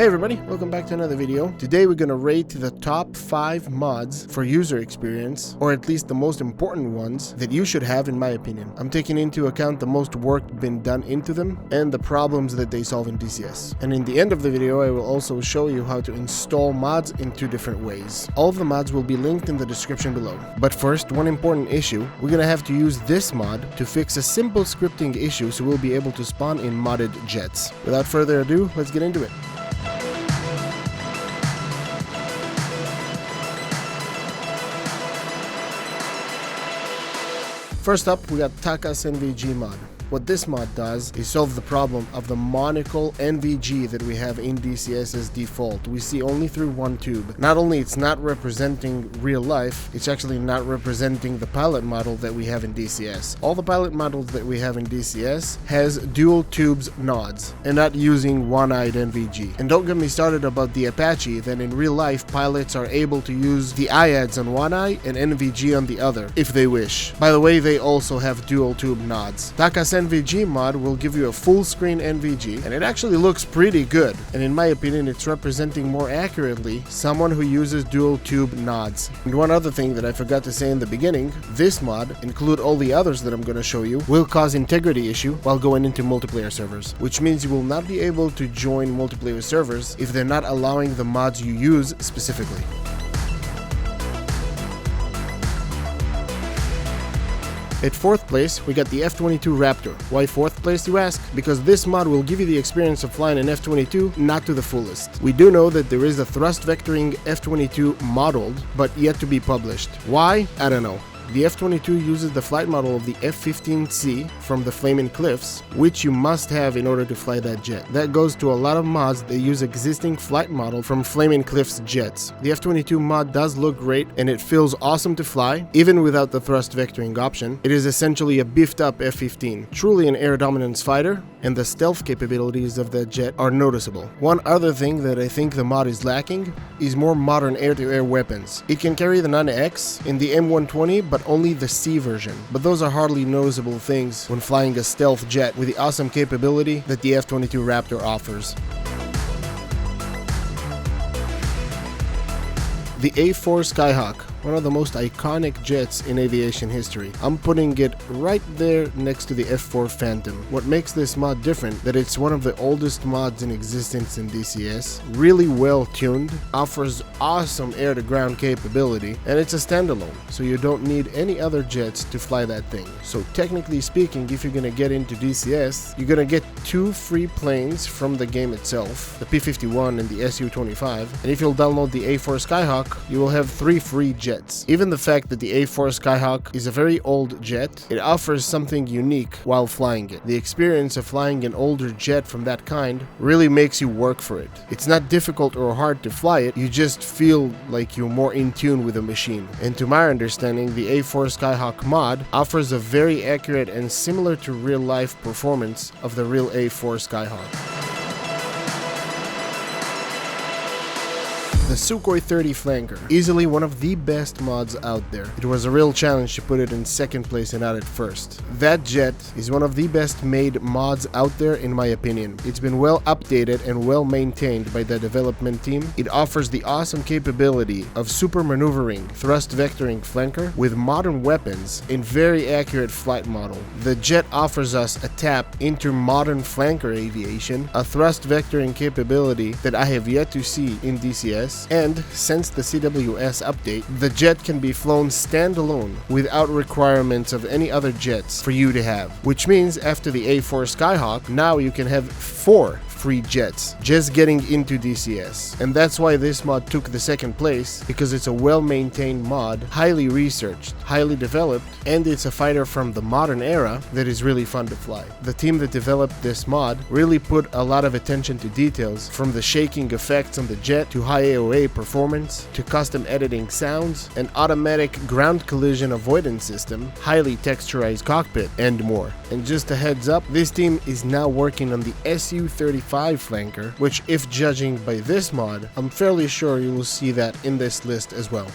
Hey everybody, welcome back to another video. Today we're gonna rate the top 5 mods for user experience, or at least the most important ones that you should have in my opinion. I'm taking into account the most work been done into them and the problems that they solve in DCS. And in the end of the video I will also show you how to install mods in 2 different ways. All of the mods will be linked in the description below. But first, one important issue, we're gonna have to use this mod to fix a simple scripting issue so we'll be able to spawn in modded jets. Without further ado, let's get into it. First up, we got Taka's NVG mod. What this mod does is solve the problem of the monocle NVG that we have in DCS as default. We see only through one tube. Not only it's not representing real life, it's actually not representing the pilot model that we have in DCS. All the pilot models that we have in DCS has dual tubes nodes and not using one-eyed NVG. And don't get me started about the Apache, then in real life pilots are able to use the IADs on one eye and NVG on the other if they wish. By the way, they also have dual tube nodes. Taka's NVG mod will give you a full screen NVG, and it actually looks pretty good, and in my opinion it's representing more accurately someone who uses dual tube nodes. And one other thing that I forgot to say in the beginning, this mod, include all the others that I'm going to show you, will cause integrity issue while going into multiplayer servers, which means you will not be able to join multiplayer servers if they're not allowing the mods you use specifically. At 4th place, we got the F-22 Raptor. Why 4th place, you ask? Because this mod will give you the experience of flying an F-22 not to the fullest. We do know that there is a thrust vectoring F-22 modeled, but yet to be published. Why? I don't know. The F-22 uses the flight model of the F-15C from the Flaming Cliffs, which you must have in order to fly that jet. That goes to a lot of mods that use existing flight model from Flaming Cliffs jets. The F-22 mod does look great and it feels awesome to fly, even without the thrust vectoring option. It is essentially a beefed up F-15, truly an air dominance fighter, and the stealth capabilities of that jet are noticeable. One other thing that I think the mod is lacking is more modern air-to-air weapons. It can carry the 9X in the M120, but only the C version. But those are hardly noticeable things when flying a stealth jet with the awesome capability that the F-22 Raptor offers. The A4 Skyhawk, one of the most iconic jets in aviation history. I'm putting it right there next to the F4 Phantom. What makes this mod different, that it's one of the oldest mods in existence in DCS, really well tuned, offers awesome air-to-ground capability, and it's a standalone, so you don't need any other jets to fly that thing. So technically speaking, if you're gonna get into DCS, you're gonna get 2 free planes from the game itself, the P-51 and the Su-25, and if you'll download the A4 Skyhawk, you will have 3 free jets. Even the fact that the A4 Skyhawk is a very old jet, it offers something unique while flying it. The experience of flying an older jet from that kind really makes you work for it. It's not difficult or hard to fly it, you just feel like you're more in tune with the machine. And to my understanding, the A4 Skyhawk mod offers a very accurate and similar to real life performance of the real A4 Skyhawk. The Sukhoi 30 Flanker, easily one of the best mods out there. It was a real challenge to put it in 2nd place and not at 1st. That jet is one of the best made mods out there in my opinion. It's been well updated and well maintained by the development team. It offers the awesome capability of super maneuvering, thrust vectoring flanker with modern weapons and very accurate flight model. The jet offers us a tap into modern flanker aviation, a thrust vectoring capability that I have yet to see in DCS. And since the CWS update, the jet can be flown standalone without requirements of any other jets for you to have. Which means after the A4 Skyhawk, now you can have 4 free jets just getting into DCS. And that's why this mod took the 2nd place, because it's a well-maintained mod, highly researched, highly developed, and it's a fighter from the modern era that is really fun to fly. The team that developed this mod really put a lot of attention to details, from the shaking effects on the jet to high AOA performance to custom editing sounds, an automatic ground collision avoidance system, highly texturized cockpit, and more. And just a heads up, this team is now working on the Su-35 flanker, which if judging by this mod, I'm fairly sure you will see that in this list as well.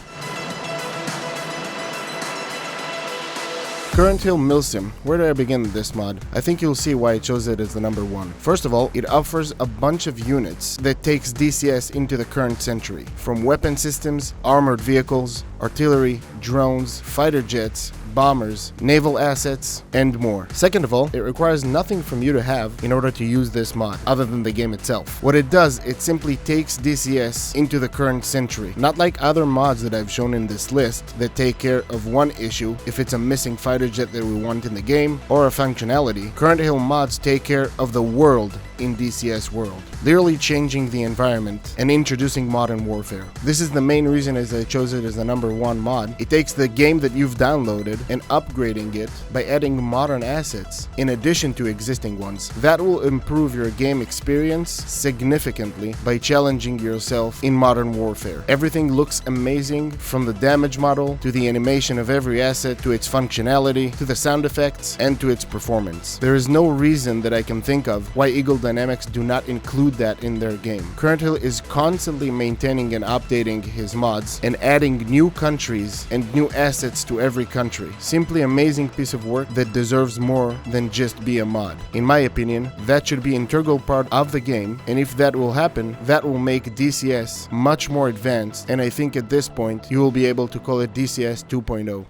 CurrentHill Milsim. Where do I begin with this mod? I think you'll see why I chose it as the number one. First of all, it offers a bunch of units that takes DCS into the current century. From weapon systems, armored vehicles, artillery, drones, fighter jets, bombers, naval assets, and more. Second of all, it requires nothing from you to have in order to use this mod, other than the game itself. What it does, it simply takes DCS into the current century. Not like other mods that I've shown in this list that take care of one issue, if it's a missing fighter jet that we want in the game, or a functionality. CurrentHill mods take care of the world in DCS world, literally changing the environment and introducing modern warfare. This is the main reason as I chose it as the number one mod. It takes the game that you've downloaded and upgrading it by adding modern assets in addition to existing ones. That will improve your game experience significantly by challenging yourself in modern warfare. Everything looks amazing, from the damage model to the animation of every asset to its functionality to the sound effects and to its performance. There is no reason that I can think of why Eagle Dynamics do not include that in their game. CurrentHill is constantly maintaining and updating his mods and adding new countries and new assets to every country. Simply amazing piece of work that deserves more than just be a mod. In my opinion, that should be an integral part of the game, and if that will happen, that will make DCS much more advanced, and I think at this point you will be able to call it DCS 2.0.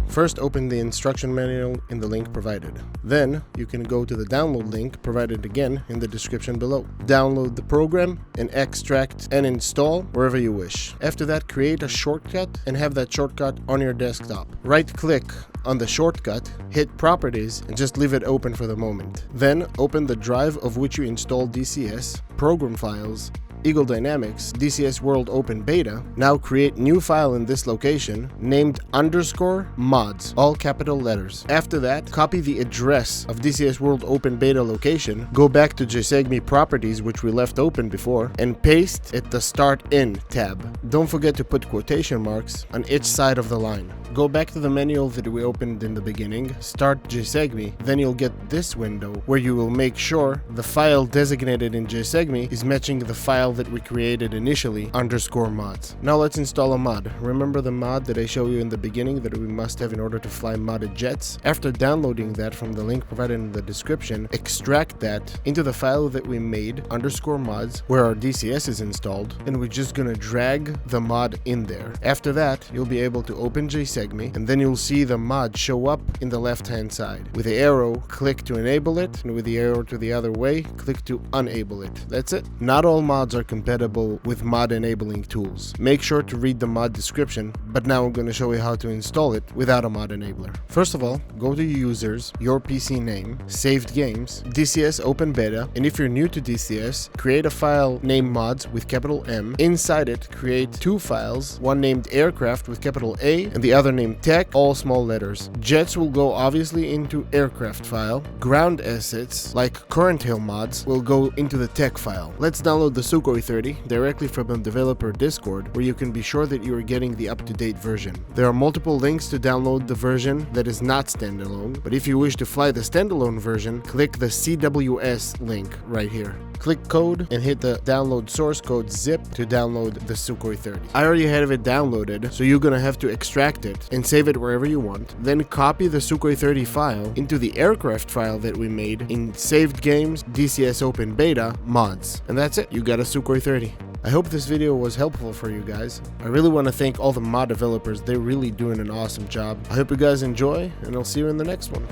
First, open the instruction manual in the link provided. Then, you can go to the download link provided again in the description below. Download the program and extract and install wherever you wish. After that, create a shortcut and have that shortcut on your desktop. Right-click on the shortcut, hit Properties, and just leave it open for the moment. Then, open the drive of which you installed DCS, Program Files, Eagle Dynamics, DCS World Open Beta. Now create new file in this location named _mods, all capital letters. After that, copy the address of DCS World Open Beta location, go back to JSegme properties which we left open before, and paste at the Start In tab. Don't forget to put quotation marks on each side of the line. Go back to the manual that we opened in the beginning, start JSegme, then you'll get this window where you will make sure the file designated in JSegme is matching the file that we created initially, _mods. Now let's install a mod. Remember the mod that I showed you in the beginning that we must have in order to fly modded jets? After downloading that from the link provided in the description, extract that into the file that we made, _mods, where our DCS is installed, and we're just gonna drag the mod in there. After that, you'll be able to open JSegme, and then you'll see the mod show up in the left hand side. With the arrow, click to enable it, and with the arrow to the other way, click to unable it. That's it. Not all mods are compatible with mod enabling tools. Make sure to read the mod description, but now I'm going to show you how to install it without a mod enabler. First of all, go to Users, your PC name, Saved Games, DCS Open Beta, and if you're new to DCS, create a file named Mods with capital M. Inside it, create two files, one named Aircraft with capital A, and the other named Tech, all small letters. Jets will go obviously into Aircraft file. Ground assets, like CurrentHill mods, will go into the Tech file. Let's download the Sukhoi 30 directly from the developer Discord, where you can be sure that you are getting the up-to-date version. There are multiple links to download the version that is not standalone, but if you wish to fly the standalone version, click the CWS link right here. Click code and hit the download source code zip to download the Sukhoi 30. I already have it downloaded, so you're gonna have to extract it and save it wherever you want. Then copy the Sukhoi 30 file into the aircraft file that we made in Saved Games, DCS Open Beta, Mods. And that's it, you got a Sukhoi 30. I hope this video was helpful for you guys. I really want to thank all the mod developers, they're really doing an awesome job. I hope you guys enjoy, and I'll see you in the next one.